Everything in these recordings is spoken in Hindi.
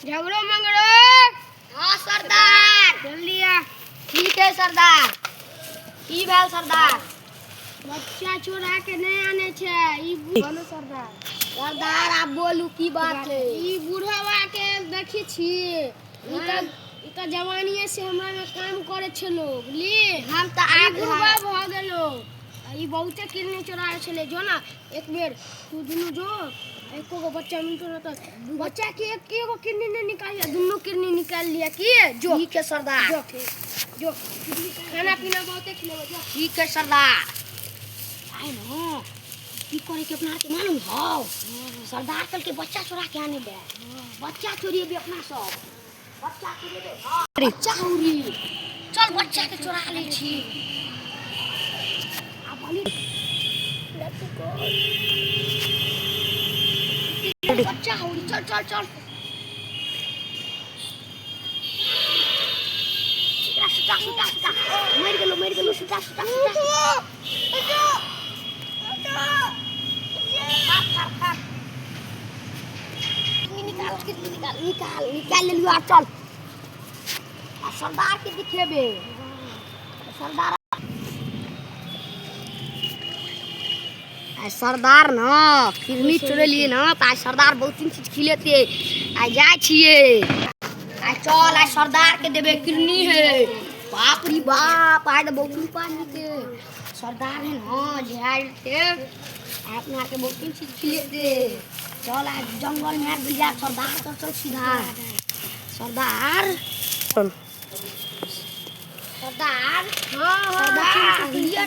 झगड़ो मंगड़ो। हाँ सरदार। जल्दी आ। ठीक है सरदार। की भेल सरदार? बच्चा चोरा के नहीं आने छे। ई बोलो सरदार। सरदार आप बोलू की बात है? ई बुढ़वा के देखी छी। इका जवानीए से हमरा में काम करे छे लोग। बुझली? हम तो आप बुढ़वा भ गेलो। ई बहुते किडनी चोराए छले। जो ना एक बेर तू दुनु जो एको गो बच्चा मिलतो ना तो बच्चा के एक एगो किडनी नहीं निकाल लिया, दुनु किडनी निकाल लिया। की जो ठीक है सरदार। जो खाना पीना बहुते खिलाओ। जो ठीक है सरदार। आए न की करे के अपना के मालूम हो? सरदार कल के बच्चा चोरा के आने दे। बच्चा चोरी भी अपना सब बच्चा चोरी दे। अरे चाउरी चल बच्चा के चोरा ले छी। आ बोली बच्चा होरी चल चल चल। सुटा सुटा सुटा मर गेलो सुटा सुटा सुटा। निकाल ले लियो। चल सरदार के दिखेबे। सरदार सरदार न किडनी चोरे लिए न तो सरदार बहुत चीज खिलेते। आ जाए छिए। चल आज सरदार के देबे किडनी है। बाप रे बाप आज बहुत पानी के सरदार है न झाड़ते अपना के बहुत चीज खिलेते। चल आज जंगल में बिया सरदार तो चल सीधा। सरदार सरदार हां सरदार लिया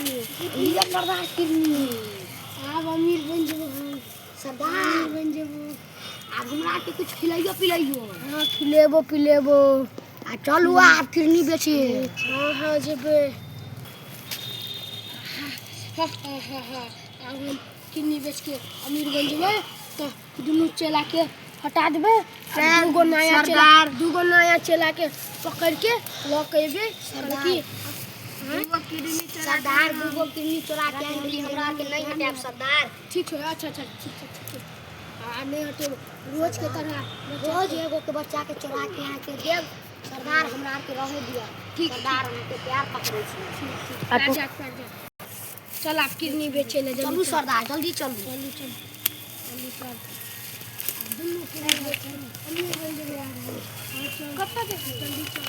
सरदार किडनी। आप अमीर बन जेबो। सरदार बन जेबो। अब हमरा के कुछ खिलाइयो पिलाइयो। हां खिलेबो पिलेबो। आ चलू आ किडनी बेचे। हां जेबे। हां अब किडनी बेच के अमीर बन जेबे तो दुनु चला के हटा देबे। दूगो नया चला के पकड़ के ल के जेबे। सरदार सरदार दूगो किडनी चोरा के आन गेली हमरा के नहीं हटाब सरदार। ठीक है। अच्छा ठीक। आ नहीं हटे रोज के तरह रोज एगो के बच्चा के चोरा के यहाँ के देव सरदार हमरा के रहे दिया। ठीक सरदार हमके प्यार पकड़े छी। ठीक। चल आप किडनी बेचे ले चलू सरदार जल्दी चलू। चल दुनु किडनी बेचे अमीर बन जेबे यार। कब तक जल्दी चल।